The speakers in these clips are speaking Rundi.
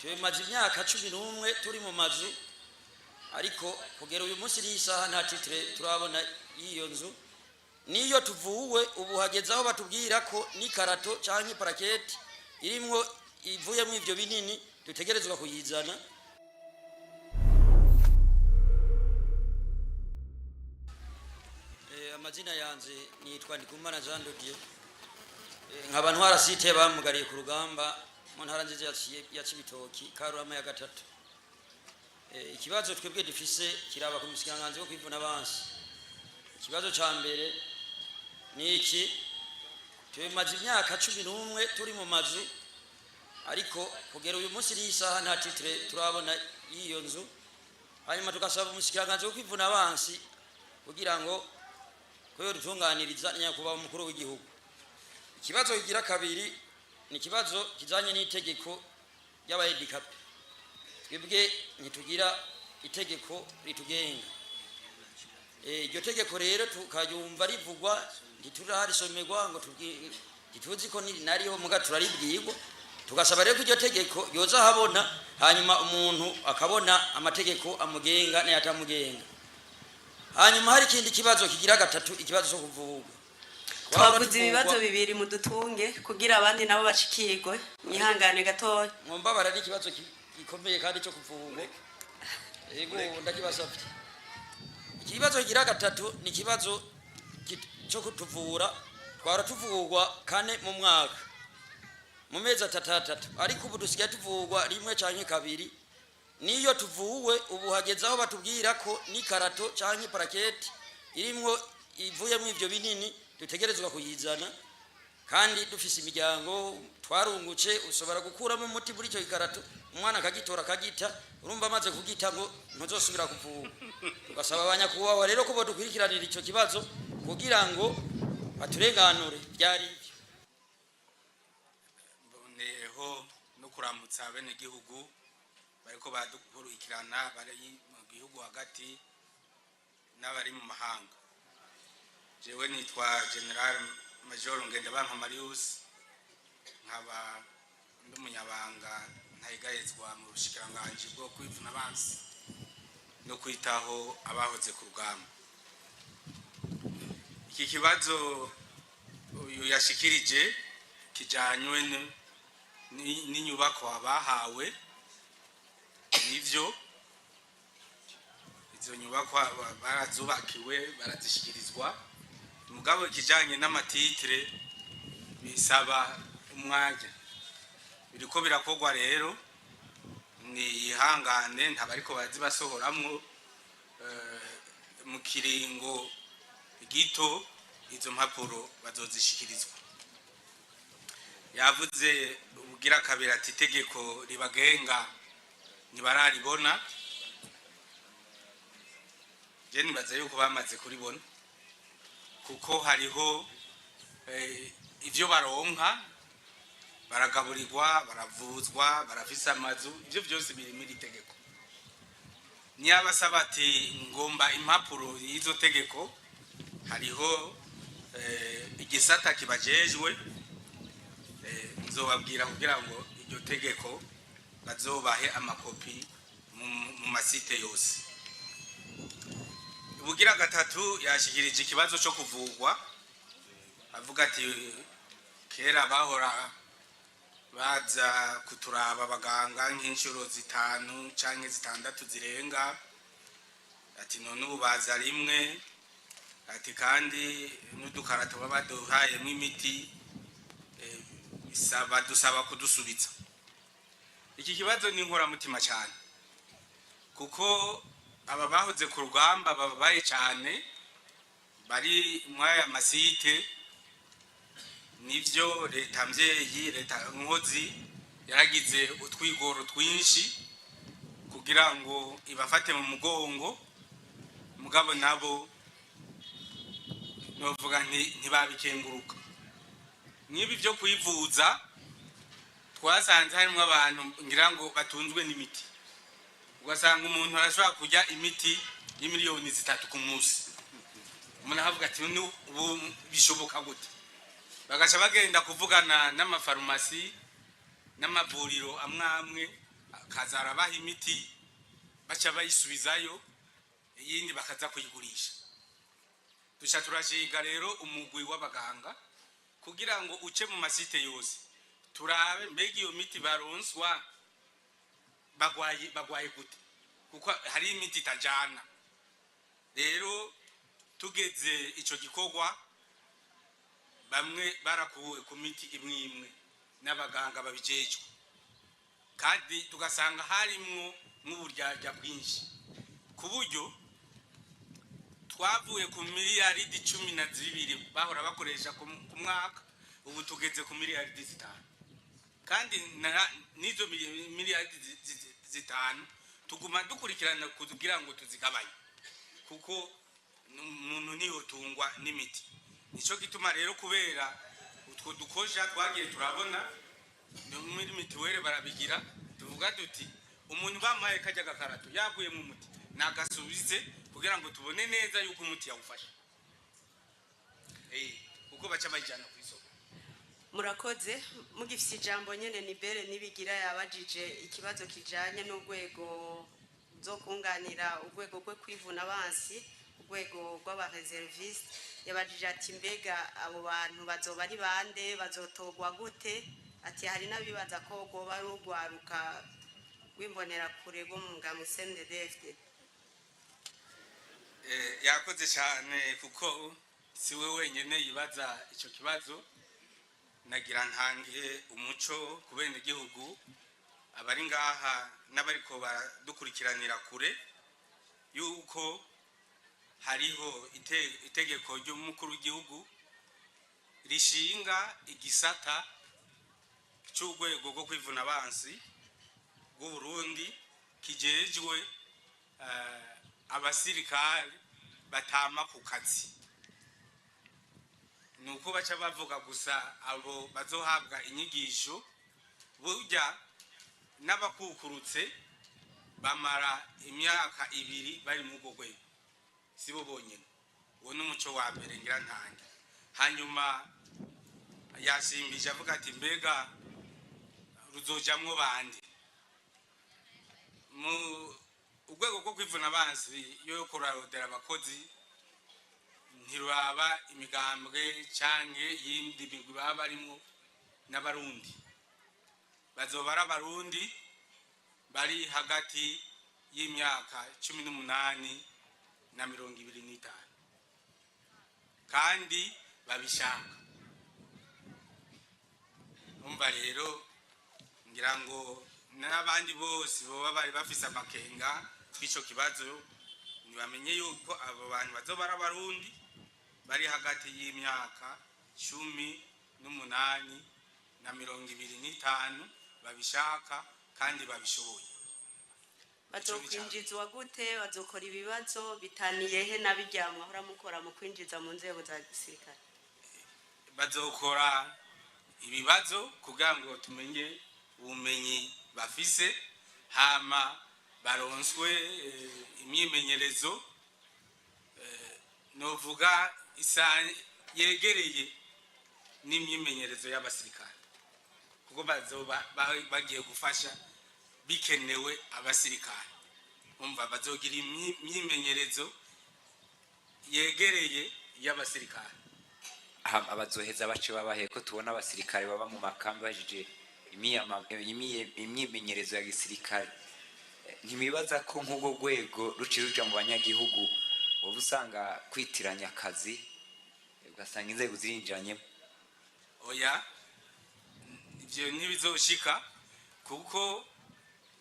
tumaze imyaka 11 turi mu mazu ariko kugera uyu munsi n'isaha nta titre turabona iyo nzu niyo tuvuwe ubu hageze aho batubwira ko ni karato canke parakete irimwo ivuye mu ivyo binini dutegerezwa kuyizana. Amazina yanze nitwa Ndikumana Jean de Dieu, nkaba ntwara site bamugariye ku rugamba mu ntara nziza ya Cibitoki Karurama ya gatatu. Ikibazo twebwe dufise kiraba ku musikanganzi wo kwivuna abansi. Ikibazo ca mbere ni iki, tumaze imyaka 11 turi mu mazu ariko kugera uyu munsi n'isaha nta titre turabona iyo nzu, hanyuma tugasaba umusikanganzi wo kwivuna abansi kugira ngo koyo rutunganiriza nyakuba umukuru w'igihugu. Ikibazo kigira kabiri ni kibazo kijanye n'itegeko y'abahandicap. Twebwe ntitugira itegeko ritugenga. Iryo tegeko rero tukayumva rivugwa ntituraharisomegwa ngo tuzi ko nariho muga turaribwirwa, tugasaba rero ko iryo tegeko yoza habona hanyuma umuntu akabona amategeko amugenga n'ayatamugenga. Hanyuma hari ikindi kibazo kigira gatatu, ikibazo cyo kuvugwa. Twavuze ibibazo bibiri mu dutunge kugira abandi nabo bashikirwe nyihangane gatoya. Ngomba barari ikibazo gikomeye kandi cyo kuvugwa. Yego ndakibasabye. Ikibazo kigira gatatu ni kibazo cyo kutuvura. Twara tuvugwa kane mu mwaka mu mezi atatu ariko ubu dusigaye tuvugwa rimwe canke kabiri. Niyo tuvuwe ubu hageze aho batubwira ko ni karato canke parakete irimwo ivuye mu ivyo binini dutegerezwa kuyizana, kandi dufise imiryango twarunguce usobora gukuramo umuti muri cyo ikarato umwana akagitora akagita, urumva amaze kugita ngo ntuzosubira kuvuga. Tugasaba abanyakubawa rero ko bodukurikiranira ico kibazo kugira ngo baturenganure byari ibyo. Mboneho no kuramutsa bene gihugu bariko badukurikirana bari mu gihugu hagati n'abari mu mahanga. Jewe nitwa General Major Ngendabanka Marius, nkaba ndumunyabanga ntayigayezwa mu bushikiranganje bwo kwivuna abansi no kwitaho abahoze ku rugamba. Iki kibazo uyu yashikirije kijanywe n'inyubako abahawe, nivyo izo nyubako barazubakiwe barazishikirizwa, mugabo kijanye n'amatitre bisaba umwanya biriko birakogwa. Rero ni ihangane ntabariko bazibasohoramwo mu kiringo gito izo mpapuro bazozishikirizwa. Yavuze ubugira kabiri ati itegeko ribagenga ntibararibona. Je nibaza yuko bamaze kuribona kuko hariho ivyo baronka, baragaburirwa, baravuzwa, barafisa amazu, ivyo byose biri muri tegeko. Niyabasaba ati ngomba impapuro y'izo tegeko, hariho igisata kibajejwe nzobabwira kugira ngo iryo tegeko bazobahe amakopi mu masite yose. Ubugira gatatu yashikirije ikibazo cyo kuvugwa, avuga ati kera bahora baza kuturaba abaganga nk'inshuro 5 canke 6 zirenga, ati none ubu baza rimwe, ati kandi n'udukarato babaduhayemo imiti dusaba kudusubiza. Iki kibazo ni inkoramutima cyane kuko aba bahoze ku rugamba babaye cyane bari mwaya masite. Nivyo leta mvyeyi, leta nkozi yaragize utwigoro twinshi kugira ngo ibafate mu mugongo, mugabo nabo novuga ntibabikenguruka. Nibi byo kwivuza twasanze harimo abantu ngira ngo batunzwe n'imiti, ugasanga umuntu arashobora kujya imiti y'imiliyoni 3 ku munsi. Umuntu avuga ati ubu bishoboka gute? Bagaca bagenda kuvugana n'amafarumasi n'amavuriro amwamwe akaza arabaha imiti baca bayisubizayo iyindi bakaza kuyigurisha. Duca turashinga rero umugwi w'abaganga kugira ngo uce mu masite yose turabe mbega iyo miti baronswa bagwaye gute, kuko hari imiti itajana. Rero tugeze ico gikorwa bamwe barakuwe ku miti imwe imwe n'abaganga babijejwe, kandi tugasanga harimwo nk'uburyarya bwinshi ku buryo twavuye ku miliyaridi 12 bahora bakoresha ku mwaka, ubu tugeze ku miliyaridi 5, kandi nizo miliyaridi 5 tuguma dukurikirana kugira ngo tuzigabanye, kuko umuntu niyo tungwa n'imiti. Nico gituma rero kubera utwo dukosha twagiye turabona muri mitiwere barabigira, tuvuga duti umuntu bamaye kajya gakarato yaguye mu muti nagasubize kugira ngo tubone neza yuko umuti yawufasha, uko baca bayijana ku isoko. Murakoze. Mugifise ijambo nyene Nibere Nibigira yabajije ikibazo kijanye n'urwego zo kunganira urwego rwo kwivuna abansi, urwego rw'abareserviste. Yabajije ati mbega abo bantu bazoba ari bande, bazotogwa gute? Ati hari nabibaza ko goba rugwaruka rw'imbonera kure rwo mu ngamo CNDD-FDD. Yakoze cyane kuko si we wenyene yibaza ico kibazo. Nagira ntangiye umuco ku bene gihugu abari ngaha n'abariko baradukurikiranira kure yuko hariho itegeko ry'umukuru w'igihugu rishinga igisata cy'urwego rwo kwivuna abansi bw'u Burundi kijejwe abasirikare batama ku kazi. Nuko baca bavuga gusa abo bazohabwa inyigisho, burya n'abakukurutse bamara imyaka 2 bari mu rwo rwego, sibo bonyene. Uwo n'umuco wa mbere ngira ntange. Hanyuma yasimbije avuga ati mbega ruzojamwo bande mu urwego rwo kwivuna abansi yo kurarondera abakozi. Ntiraba imigambwe canke yindi migwi baba barimo n'abarundi, bazobara abarundi bari hagati y'imyaka 18 na 25 kandi babishaka. Umva rero ngira ngo n'abandi bose boba bari bafise amakenga kw'ico kibazo ntibamenye yuko abo bantu bazobara abarundi bari hagati y'imyaka 18 na 25 babishaka kandi babishoboye. Bazokwinjizwa gute? Bazokora ibibazo bitaniye he nabiryamwa hora mukora mu kwinjiza mu nzego za gisirikare? Bazokora ibibazo kugira ngo tumenye ubumenyi bafise, hama baronswe imyimenyerezo novuga isa yegereye n'imyimenyerezo y'abasirikare, kuko bazoba bagiye gufasha bikenewe abasirikare. Umva bazogira imyimenyerezo yegereye y'abasirikare. Abazoheza bace babahe ko tubona abasirikare baba mu makambi bajije imyimenyerezo ya gisirikare. Ntibibaza ko nk'ubwo rwego ruci ruja mu banyagihugu ubu usanga kwitiranya akazi ugasanga inzego zirinjanye? Oya, ivyo ntibizoshika kuko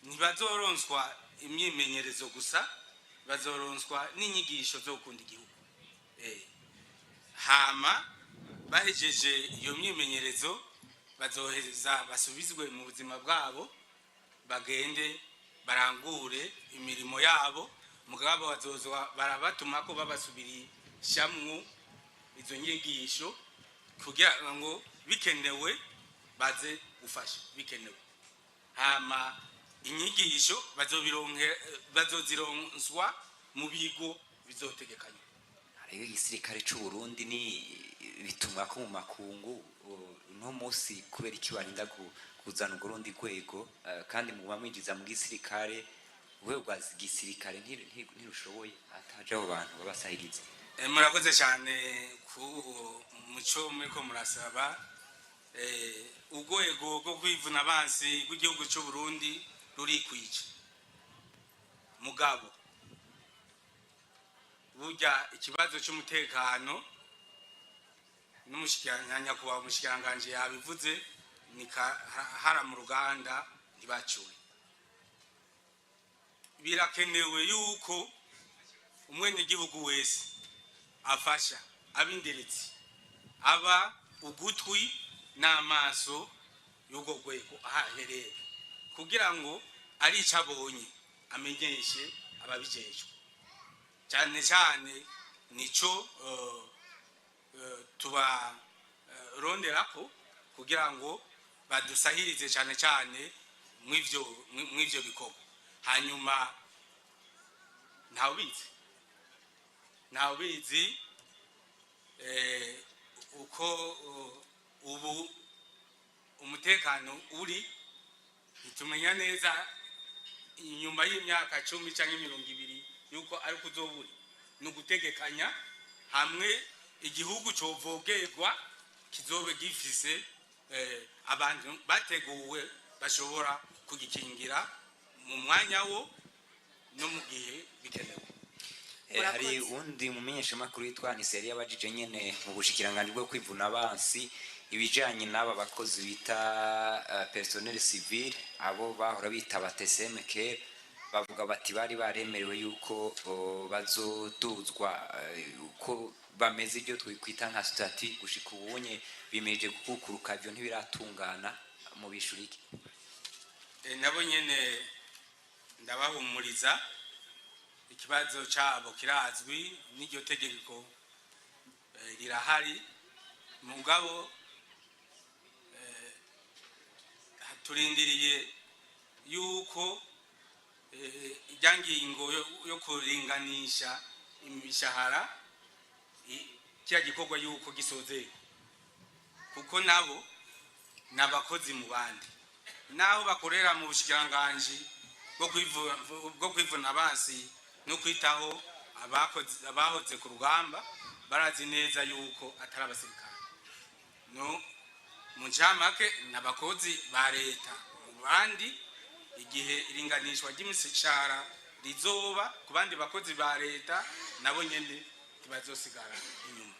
ntibazoronswa imyimenyerezo gusa, bazoronswa n'inyigisho zo gukunda igihugu. Hama bahejeje iyo myimenyerezo bazoheza basubizwe mu buzima bwabo, bagende barangure imirimo yabo. Mugabo bazozwa barabatuma ko babasubirishamwo izo nyigisho kugira ngo bikenewe baze gufasha bikenewe. Hama inyigisho bazozironswa mu bigo bizotegekanye. Hariho igisirikare c'u Burundi ni bitumwa ko mu makungu no musi kubera iki barinda kuzana urwo rundi rwego kandi muba mwinjiza mu gisirikare urwego rwa gisirikare ntirushoboye ataje abo bantu babasahiriza. Murakoze cyane ku muco muriko murasaba urwego rwo kwivuna abansi rw'igihugu cy'u Burundi rurikwica mugabo burya ikibazo cy'umutekano n'umushikiranganya kuba umushikiranganje yabivuze hara mu ruganda ntibacuye. Birakenewe yuko umwenegihugu wese afasha abinderetsi aba ugutwi n'amaso y'ubwo rwego ahahereye kugira ngo ari icyo abonye amenyeshe ababijejwe. Cyane cyane nico tubaronderako kugira ngo badusahirize cyane cyane mw'ivyo bikorwa. Hanyuma ntawubizi uko ubu umutekano uri ntitumenya neza inyuma y'imyaka 10 cyangwa 20 yuko ari kuzoburi nugutegekanya hamwe igihugu covogerwa kizobe gifise abantu bateguwe bashobora kugikingira mu mwanya wo no mu gihe bikenewe. Hari undi mumenyesha makuru yitwa Niseri yabajije nyene mu bushikiranganje bwo kwivuna abansi ibijanye n'aba bakozi bita personnel civil abo bahora bita BTSMK bavuga bati bari baremerewe yuko bazoduzwa uko bameze ibyo twikwita nka statut gushika ubunye bimeje gukukuruka byo ntibiratungana mu bishuriki. Nabo nyene ndabahumuriza ikibazo cyabo kirazwi n'iryo tegeko rirahari mugabo turindiriye yuko ijyangingo yo kuringanisha imishahara kiya gikorwa yuko gisoze kuko nabo nabakozi mu bandi naho bakorera mu bushikiranganje bwo kwivuna abansi no kwitaho abahoze ku rugamba barazi neza yuko atari abasirikare no munjamake nabakozi ba leta mu bandi igihe iringanishwa ry'imishahara rizoba ku bandi bakozi ba leta nabo nyene bazosigara inyuma.